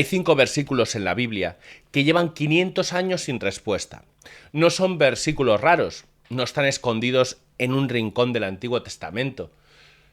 Hay 5 versículos en la Biblia que llevan 500 años sin respuesta. No son versículos raros, no están escondidos en un rincón del Antiguo Testamento.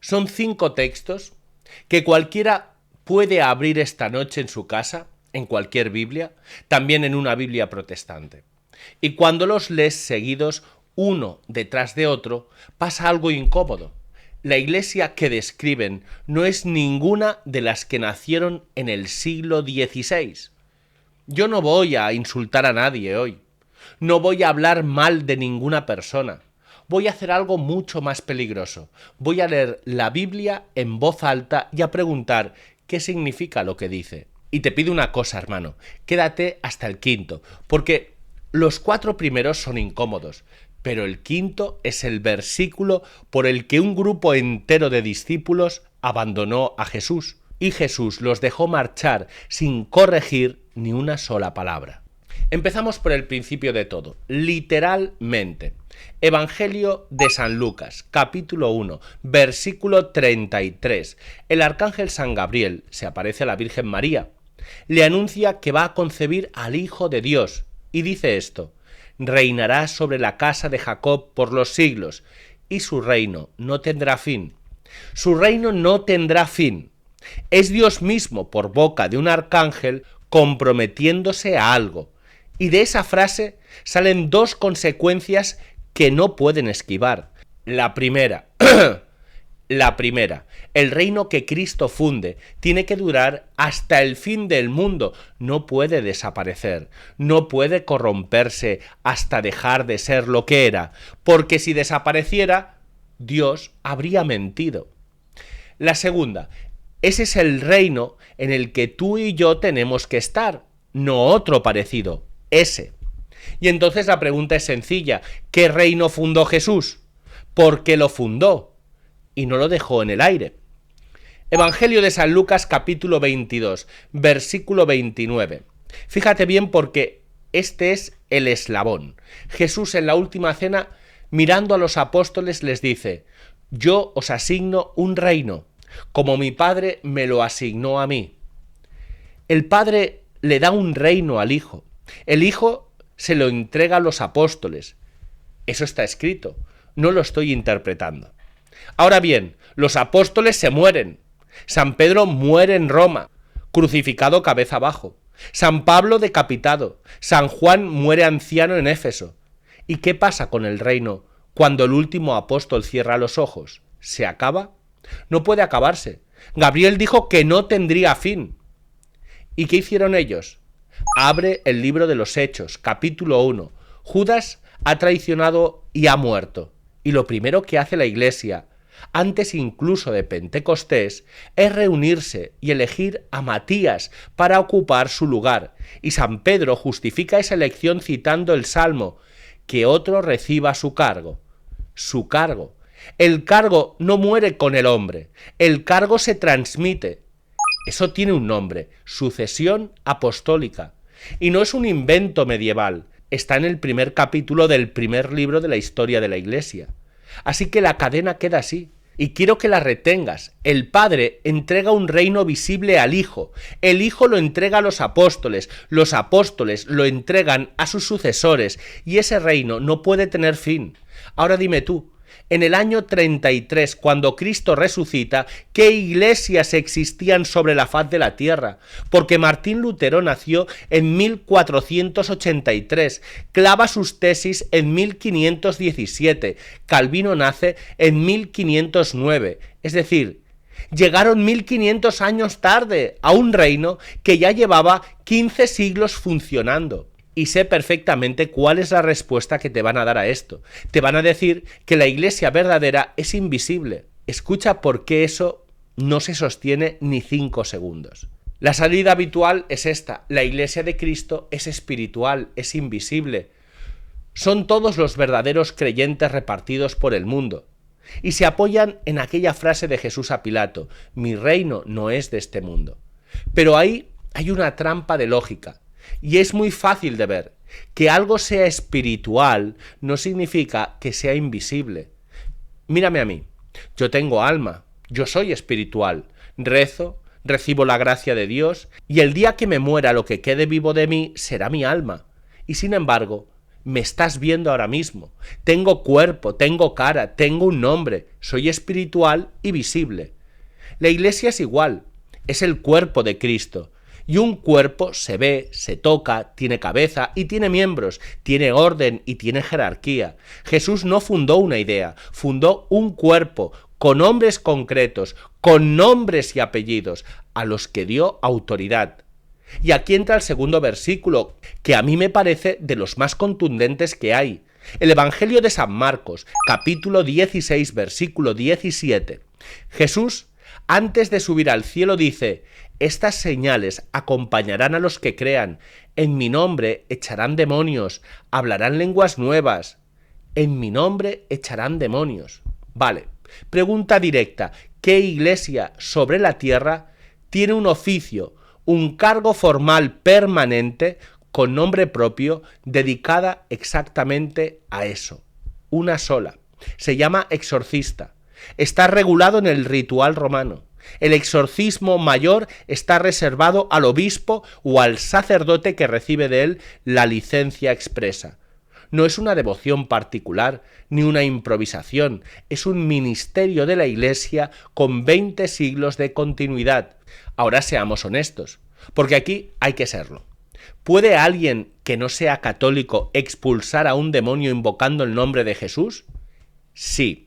Son 5 textos que cualquiera puede abrir esta noche en su casa, en cualquier Biblia, también en una Biblia protestante. Y cuando los lees seguidos, uno detrás de otro, pasa algo incómodo. La iglesia que describen no es ninguna de las que nacieron en el siglo XVI. Yo no voy a insultar a nadie hoy. No voy a hablar mal de ninguna persona. Voy a hacer algo mucho más peligroso. Voy a leer la Biblia en voz alta y a preguntar qué significa lo que dice. Y te pido una cosa, hermano, quédate hasta el 5, porque los 4 primeros son incómodos, pero el 5 es el versículo por el que un grupo entero de discípulos abandonó a Jesús, y Jesús los dejó marchar sin corregir ni una sola palabra. Empezamos por el principio de todo, literalmente. Evangelio de San Lucas, capítulo 1, versículo 33. El arcángel San Gabriel se aparece a la Virgen María. Le anuncia que va a concebir al Hijo de Dios y dice esto: reinará sobre la casa de Jacob por los siglos y su reino no tendrá fin. Su reino no tendrá fin. Es Dios mismo por boca de un arcángel comprometiéndose a algo. Y de esa frase salen 2 consecuencias que no pueden esquivar. La primera, el reino que Cristo funde tiene que durar hasta el fin del mundo, no puede desaparecer, no puede corromperse hasta dejar de ser lo que era, porque si desapareciera, Dios habría mentido. La segunda, ese es el reino en el que tú y yo tenemos que estar, no otro parecido, ese. Y entonces la pregunta es sencilla: ¿qué reino fundó Jesús? ¿Por qué lo fundó? Y no lo dejó en el aire. Evangelio de San Lucas, capítulo 22, versículo 29. Fíjate bien porque este es el eslabón. Jesús en la última cena, mirando a los apóstoles, les dice: yo os asigno un reino, como mi Padre me lo asignó a mí. El Padre le da un reino al Hijo. El Hijo se lo entrega a los apóstoles. Eso está escrito, no lo estoy interpretando. Ahora bien, los apóstoles se mueren. San Pedro muere en Roma, crucificado cabeza abajo. San Pablo decapitado. San Juan muere anciano en Éfeso. ¿Y qué pasa con el reino cuando el último apóstol cierra los ojos? ¿Se acaba? No puede acabarse. Gabriel dijo que no tendría fin. ¿Y qué hicieron ellos? Abre el libro de los Hechos, capítulo 1. Judas ha traicionado y ha muerto. Y lo primero que hace la Iglesia, antes incluso de Pentecostés, es reunirse y elegir a Matías para ocupar su lugar. Y San Pedro justifica esa elección citando el Salmo: que otro reciba su cargo. Su cargo. El cargo no muere con el hombre, el cargo se transmite. Eso tiene un nombre: sucesión apostólica. Y no es un invento medieval, está en el primer capítulo del primer libro de la historia de la Iglesia. Así que la cadena queda así, y quiero que la retengas. El Padre entrega un reino visible al Hijo, el Hijo lo entrega a los apóstoles lo entregan a sus sucesores, y ese reino no puede tener fin. Ahora dime tú, en el año 33, cuando Cristo resucita, ¿qué iglesias existían sobre la faz de la tierra? Porque Martín Lutero nació en 1483, clava sus tesis en 1517, Calvino nace en 1509, es decir, llegaron 1500 años tarde a un reino que ya llevaba 15 siglos funcionando. Y sé perfectamente cuál es la respuesta que te van a dar a esto. Te van a decir que la iglesia verdadera es invisible. Escucha por qué eso no se sostiene ni 5 segundos. La salida habitual es esta: la iglesia de Cristo es espiritual, es invisible. Son todos los verdaderos creyentes repartidos por el mundo. Y se apoyan en aquella frase de Jesús a Pilato: mi reino no es de este mundo. Pero ahí hay una trampa de lógica. Y es muy fácil de ver. Que algo sea espiritual no significa que sea invisible. Mírame a mí. Yo tengo alma. Yo soy espiritual. Rezo, recibo la gracia de Dios, y el día que me muera lo que quede vivo de mí será mi alma. Y sin embargo, me estás viendo ahora mismo. Tengo cuerpo, tengo cara, tengo un nombre, soy espiritual y visible. La Iglesia es igual, es el cuerpo de Cristo. Y un cuerpo se ve, se toca, tiene cabeza y tiene miembros, tiene orden y tiene jerarquía. Jesús no fundó una idea, fundó un cuerpo con hombres concretos, con nombres y apellidos, a los que dio autoridad. Y aquí entra el segundo versículo, que a mí me parece de los más contundentes que hay. El Evangelio de San Marcos, capítulo 16, versículo 17. Jesús, antes de subir al cielo, dice: estas señales acompañarán a los que crean. En mi nombre echarán demonios, hablarán lenguas nuevas. En mi nombre echarán demonios. Vale, pregunta directa: ¿qué iglesia sobre la tierra tiene un oficio, un cargo formal permanente con nombre propio dedicada exactamente a eso? Una sola. Se llama exorcista. Está regulado en el ritual romano. El exorcismo mayor está reservado al obispo o al sacerdote que recibe de él la licencia expresa. No es una devoción particular ni una improvisación, es un ministerio de la Iglesia con 20 siglos de continuidad. Ahora seamos honestos, porque aquí hay que serlo. ¿Puede alguien que no sea católico expulsar a un demonio invocando el nombre de Jesús? Sí.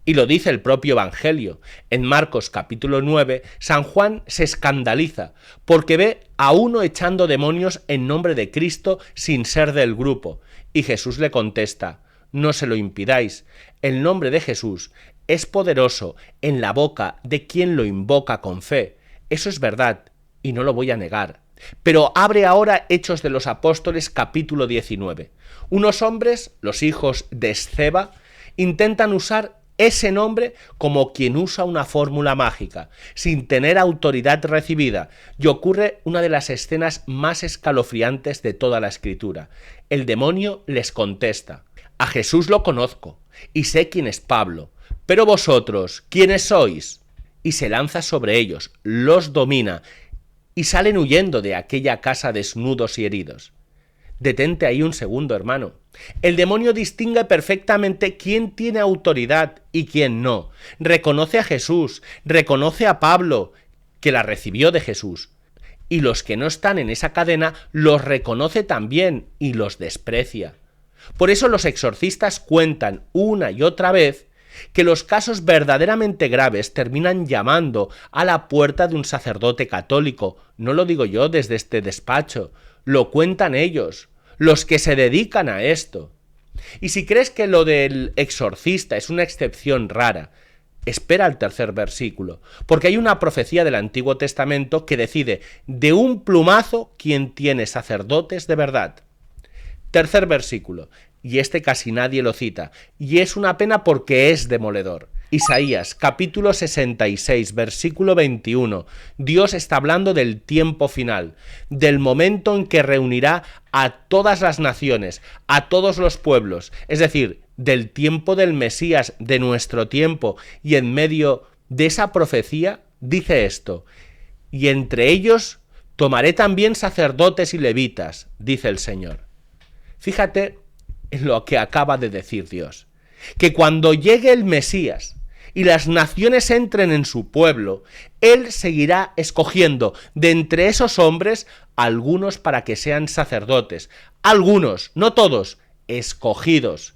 Y lo dice el propio Evangelio. En Marcos capítulo 9, San Juan se escandaliza porque ve a uno echando demonios en nombre de Cristo sin ser del grupo. Y Jesús le contesta: no se lo impidáis. El nombre de Jesús es poderoso en la boca de quien lo invoca con fe. Eso es verdad y no lo voy a negar. Pero abre ahora Hechos de los Apóstoles capítulo 19. Unos hombres, los hijos de Esceva, intentan usar ese nombre como quien usa una fórmula mágica, sin tener autoridad recibida, y ocurre una de las escenas más escalofriantes de toda la Escritura. El demonio les contesta: a Jesús lo conozco, y sé quién es Pablo, pero vosotros, ¿quiénes sois? Y se lanza sobre ellos, los domina, y salen huyendo de aquella casa desnudos y heridos. Detente ahí un segundo, hermano. El demonio distingue perfectamente quién tiene autoridad y quién no. Reconoce a Jesús, reconoce a Pablo, que la recibió de Jesús. Y los que no están en esa cadena los reconoce también y los desprecia. Por eso los exorcistas cuentan una y otra vez que los casos verdaderamente graves terminan llamando a la puerta de un sacerdote católico. No lo digo yo desde este despacho, lo cuentan ellos, los que se dedican a esto. Y si crees que lo del exorcista es una excepción rara, espera el tercer versículo, porque hay una profecía del Antiguo Testamento que decide de un plumazo quién tiene sacerdotes de verdad. Tercer versículo, y este casi nadie lo cita, y es una pena porque es demoledor. Isaías, capítulo 66, versículo 21. Dios está hablando del tiempo final, del momento en que reunirá a todas las naciones, a todos los pueblos, es decir, del tiempo del Mesías, de nuestro tiempo, y en medio de esa profecía dice esto: y entre ellos tomaré también sacerdotes y levitas, dice el Señor. Fíjate en lo que acaba de decir Dios, que cuando llegue el Mesías y las naciones entren en su pueblo, Él seguirá escogiendo de entre esos hombres algunos para que sean sacerdotes. Algunos, no todos, escogidos.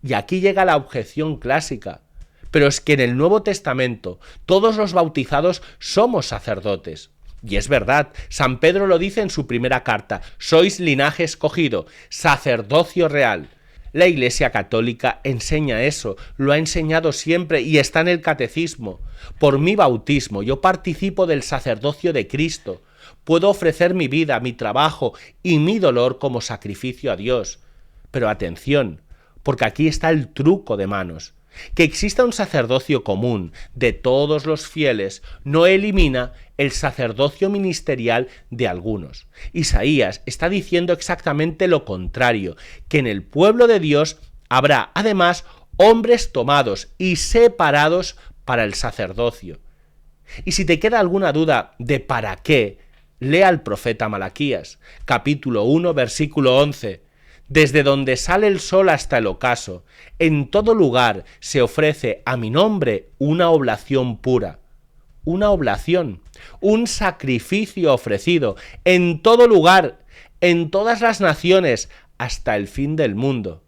Y aquí llega la objeción clásica. Pero es que en el Nuevo Testamento todos los bautizados somos sacerdotes. Y es verdad, San Pedro lo dice en su primera carta: sois linaje escogido, sacerdocio real. La Iglesia Católica enseña eso, lo ha enseñado siempre y está en el Catecismo. Por mi bautismo yo participo del sacerdocio de Cristo. Puedo ofrecer mi vida, mi trabajo y mi dolor como sacrificio a Dios. Pero atención, porque aquí está el truco de manos. Que exista un sacerdocio común de todos los fieles no elimina el sacerdocio ministerial de algunos. Isaías está diciendo exactamente lo contrario, que en el pueblo de Dios habrá además hombres tomados y separados para el sacerdocio. Y si te queda alguna duda de para qué, lea al profeta Malaquías, capítulo 1, versículo 11. Desde donde sale el sol hasta el ocaso, en todo lugar se ofrece a mi nombre una oblación pura. Una oblación, un sacrificio ofrecido en todo lugar, en todas las naciones, hasta el fin del mundo.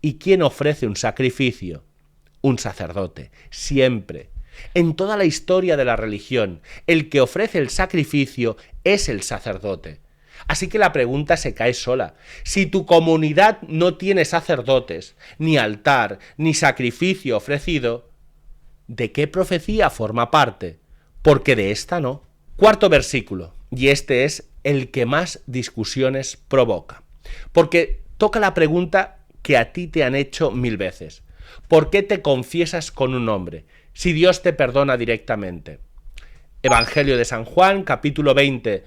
¿Y quién ofrece un sacrificio? Un sacerdote, siempre. En toda la historia de la religión, el que ofrece el sacrificio es el sacerdote. Así que la pregunta se cae sola. Si tu comunidad no tiene sacerdotes, ni altar, ni sacrificio ofrecido, ¿de qué profecía forma parte? Porque de esta no. Cuarto versículo, y este es el que más discusiones provoca. Porque toca la pregunta que a ti te han hecho 1000 veces. ¿Por qué te confiesas con un hombre si Dios te perdona directamente? Evangelio de San Juan, capítulo 20,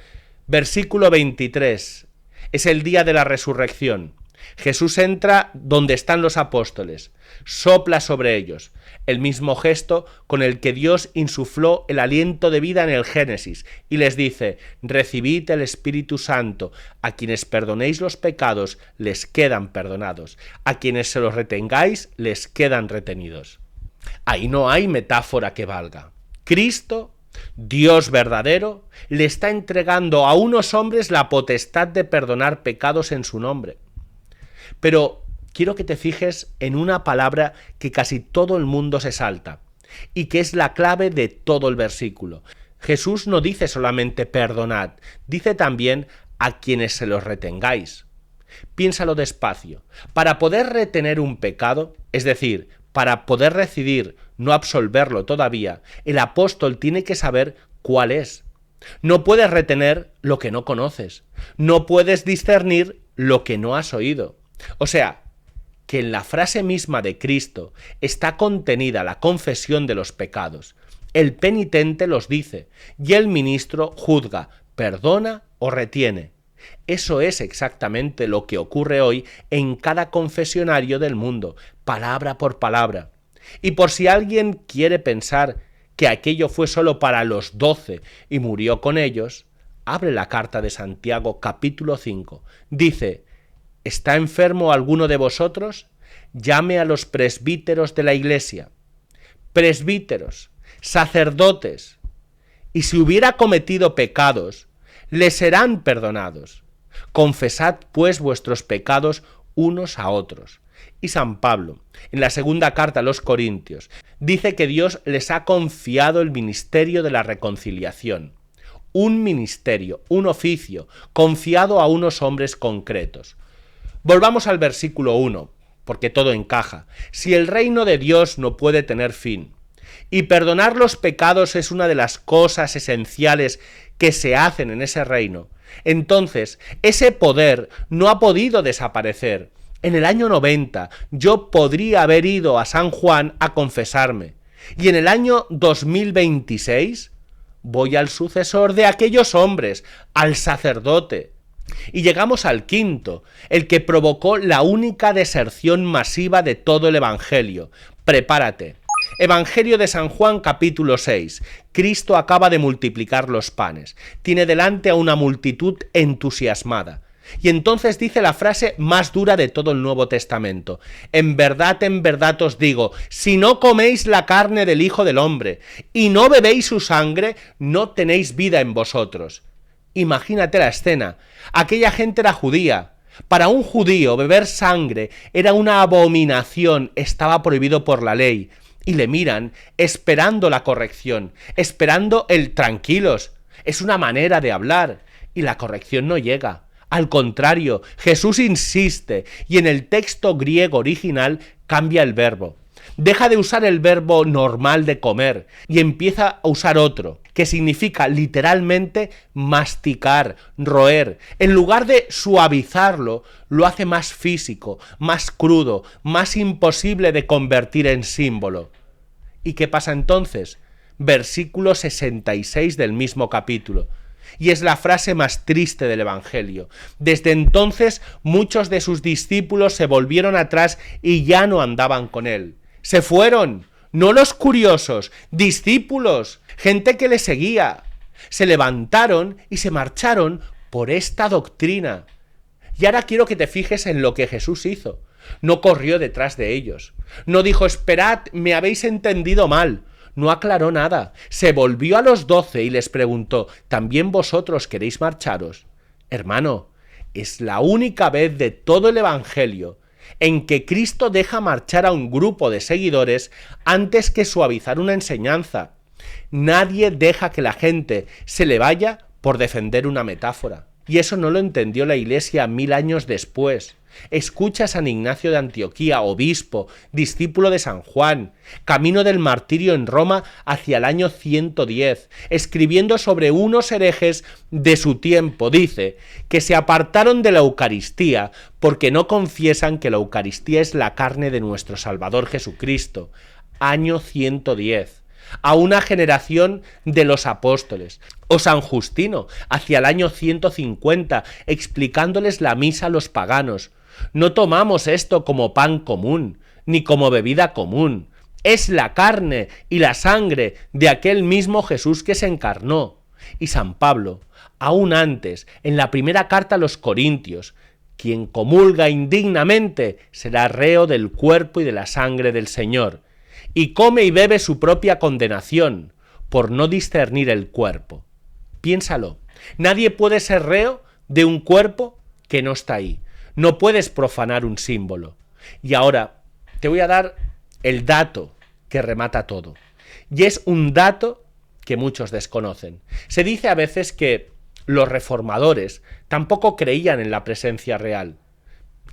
versículo 23. Es el día de la resurrección. Jesús entra donde están los apóstoles, sopla sobre ellos, el mismo gesto con el que Dios insufló el aliento de vida en el Génesis, y les dice: recibid el Espíritu Santo, a quienes perdonéis los pecados les quedan perdonados, a quienes se los retengáis les quedan retenidos. Ahí no hay metáfora que valga. Cristo, Dios verdadero, le está entregando a unos hombres la potestad de perdonar pecados en su nombre. Pero quiero que te fijes en una palabra que casi todo el mundo se salta y que es la clave de todo el versículo. Jesús no dice solamente perdonad, dice también a quienes se los retengáis. Piénsalo despacio. Para poder retener un pecado, es decir, para poder decidir no absolverlo todavía, el apóstol tiene que saber cuál es. No puedes retener lo que no conoces. No puedes discernir lo que no has oído. O sea, que en la frase misma de Cristo está contenida la confesión de los pecados. El penitente los dice y el ministro juzga, perdona o retiene. Eso es exactamente lo que ocurre hoy en cada confesionario del mundo, palabra por palabra. Y por si alguien quiere pensar que aquello fue solo para los 12 y murió con ellos, abre la carta de Santiago capítulo 5. Dice: ¿está enfermo alguno de vosotros? Llame a los presbíteros de la iglesia. Presbíteros, sacerdotes. Y si hubiera cometido pecados, le serán perdonados. Confesad pues vuestros pecados unos a otros. Y San Pablo, en la segunda carta a los Corintios, dice que Dios les ha confiado el ministerio de la reconciliación. Un ministerio, un oficio, confiado a unos hombres concretos. Volvamos al versículo 1, porque todo encaja. Si el reino de Dios no puede tener fin, y perdonar los pecados es una de las cosas esenciales que se hacen en ese reino, entonces ese poder no ha podido desaparecer. En el año 90 yo podría haber ido a San Juan a confesarme, y en el año 2026 voy al sucesor de aquellos hombres, al sacerdote. Y llegamos al quinto, el que provocó la única deserción masiva de todo el Evangelio. Prepárate. Evangelio de San Juan capítulo 6. Cristo acaba de multiplicar los panes. Tiene delante a una multitud entusiasmada. Y entonces dice la frase más dura de todo el Nuevo Testamento: en verdad os digo, si no coméis la carne del Hijo del Hombre y no bebéis su sangre, no tenéis vida en vosotros. Imagínate la escena. Aquella gente era judía. Para un judío beber sangre era una abominación, estaba prohibido por la ley. Y le miran esperando la corrección, esperando el tranquilos. Es una manera de hablar y la corrección no llega. Al contrario, Jesús insiste y en el texto griego original cambia el verbo. Deja de usar el verbo normal de comer y empieza a usar otro, que significa literalmente masticar, roer. En lugar de suavizarlo, lo hace más físico, más crudo, más imposible de convertir en símbolo. ¿Y qué pasa entonces? Versículo 66 del mismo capítulo. Y es la frase más triste del Evangelio. Desde entonces muchos de sus discípulos se volvieron atrás y ya no andaban con él. Se fueron, no los curiosos, discípulos. gente que le seguía. Se levantaron y se marcharon por esta doctrina. Y ahora quiero que te fijes en lo que Jesús hizo. No corrió detrás de ellos. No dijo, esperad, me habéis entendido mal. No aclaró nada. Se volvió a los 12 y les preguntó, ¿también vosotros queréis marcharos? Hermano, es la única vez de todo el Evangelio en que Cristo deja marchar a un grupo de seguidores antes que suavizar una enseñanza. Nadie deja que la gente se le vaya por defender una metáfora. Y eso no lo entendió la Iglesia 1000 años después. Escucha a San Ignacio de Antioquía, obispo, discípulo de San Juan, camino del martirio en Roma hacia el año 110, escribiendo sobre unos herejes de su tiempo. Dice que se apartaron de la Eucaristía porque no confiesan que la Eucaristía es la carne de nuestro Salvador Jesucristo. Año 110. A una generación de los apóstoles. O San Justino, hacia el año 150, explicándoles la misa a los paganos. No tomamos esto como pan común, ni como bebida común. Es la carne y la sangre de aquel mismo Jesús que se encarnó. Y San Pablo, aún antes, en la primera carta a los Corintios, quien comulga indignamente será reo del cuerpo y de la sangre del Señor, y come y bebe su propia condenación, por no discernir el cuerpo. Piénsalo, nadie puede ser reo de un cuerpo que no está ahí. No puedes profanar un símbolo. Y ahora te voy a dar el dato que remata todo. Y es un dato que muchos desconocen. Se dice a veces que los reformadores tampoco creían en la presencia real.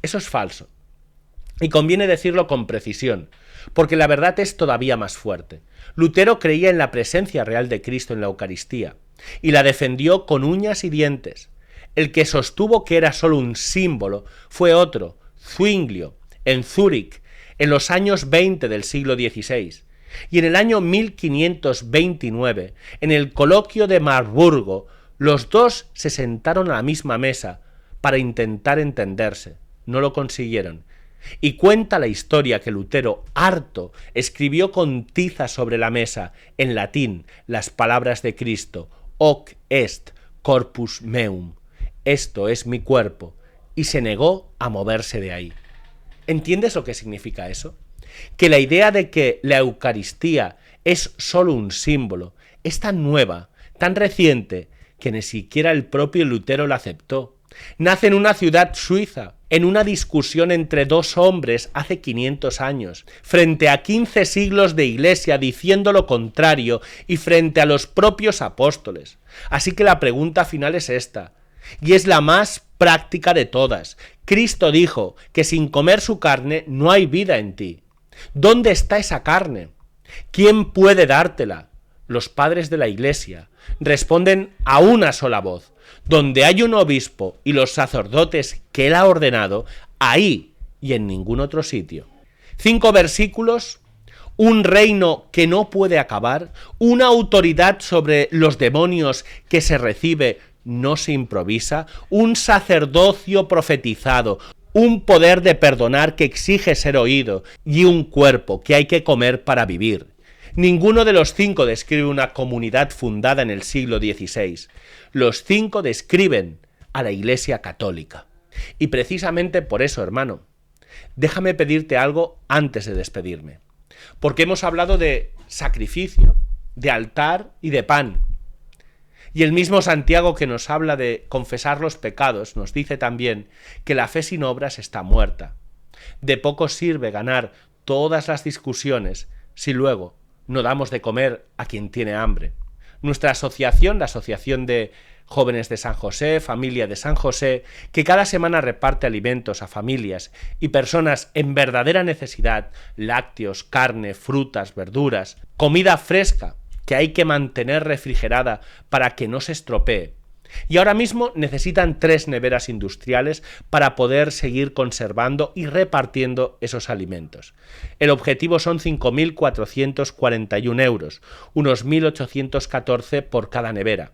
Eso es falso. Y conviene decirlo con precisión, porque la verdad es todavía más fuerte. Lutero creía en la presencia real de Cristo en la Eucaristía, y la defendió con uñas y dientes. El que sostuvo que era solo un símbolo fue otro, Zwinglio, en Zúrich, en los años 20 del siglo XVI. Y en el año 1529, en el coloquio de Marburgo, los dos se sentaron a la misma mesa para intentar entenderse. No lo consiguieron. Y cuenta la historia que Lutero, harto, escribió con tiza sobre la mesa, en latín, las palabras de Cristo, hoc est corpus meum, esto es mi cuerpo, y se negó a moverse de ahí. ¿Entiendes lo que significa eso? Que la idea de que la Eucaristía es solo un símbolo es tan nueva, tan reciente, que ni siquiera el propio Lutero la aceptó. Nace en una ciudad suiza, en una discusión entre dos hombres hace 500 años, frente a 15 siglos de iglesia diciendo lo contrario y frente a los propios apóstoles. Así que la pregunta final es esta, y es la más práctica de todas. Cristo dijo que sin comer su carne no hay vida en ti. ¿Dónde está esa carne? ¿Quién puede dártela? Los padres de la Iglesia responden a una sola voz. Donde hay un obispo y los sacerdotes que él ha ordenado, ahí y en ningún otro sitio. 5 versículos, un reino que no puede acabar, una autoridad sobre los demonios que se recibe, no se improvisa, un sacerdocio profetizado, un poder de perdonar que exige ser oído y un cuerpo que hay que comer para vivir. Ninguno de los 5 describe una comunidad fundada en el siglo XVI. Los 5 describen a la Iglesia Católica. Y precisamente por eso, hermano, déjame pedirte algo antes de despedirme. Porque hemos hablado de sacrificio, de altar y de pan. Y el mismo Santiago, que nos habla de confesar los pecados, nos dice también que la fe sin obras está muerta. De poco sirve ganar todas las discusiones si luego no damos de comer a quien tiene hambre. Nuestra asociación, la Asociación de Jóvenes de San José, Familia de San José, que cada semana reparte alimentos a familias y personas en verdadera necesidad, lácteos, carne, frutas, verduras, comida fresca que hay que mantener refrigerada para que no se estropee. Y ahora mismo necesitan 3 neveras industriales para poder seguir conservando y repartiendo esos alimentos. El objetivo son 5.441 euros, unos 1.814 por cada nevera.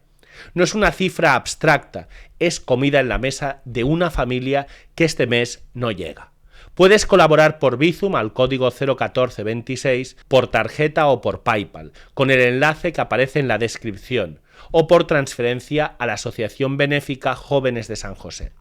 No es una cifra abstracta, es comida en la mesa de una familia que este mes no llega. Puedes colaborar por Bizum al código 01426, por tarjeta o por PayPal, con el enlace que aparece en la descripción, o por transferencia a la Asociación Benéfica Jóvenes de San José.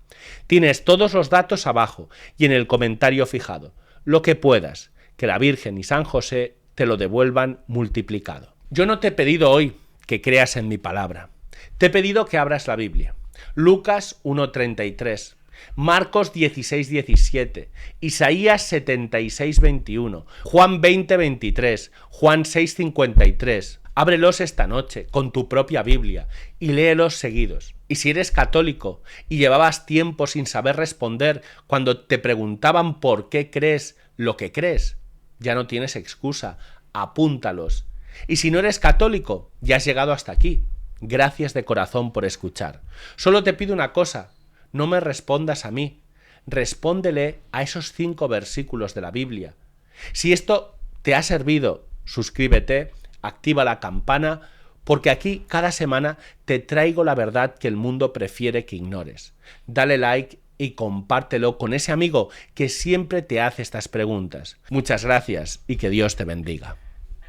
Tienes todos los datos abajo y en el comentario fijado. Lo que puedas, que la Virgen y San José te lo devuelvan multiplicado. Yo no te he pedido hoy que creas en mi palabra. Te he pedido que abras la Biblia. Lucas 1:33, Marcos 16:17, Isaías 76:21, Juan 20:23, Juan 6:53. Ábrelos esta noche con tu propia Biblia y léelos seguidos. Y si eres católico y llevabas tiempo sin saber responder cuando te preguntaban por qué crees lo que crees, ya no tienes excusa, apúntalos. Y si no eres católico, ya has llegado hasta aquí. Gracias de corazón por escuchar. Solo te pido una cosa, no me respondas a mí, respóndele a esos 5 versículos de la Biblia. Si esto te ha servido, suscríbete, activa la campana, porque aquí cada semana te traigo la verdad que el mundo prefiere que ignores. Dale like y compártelo con ese amigo que siempre te hace estas preguntas. Muchas gracias y que Dios te bendiga.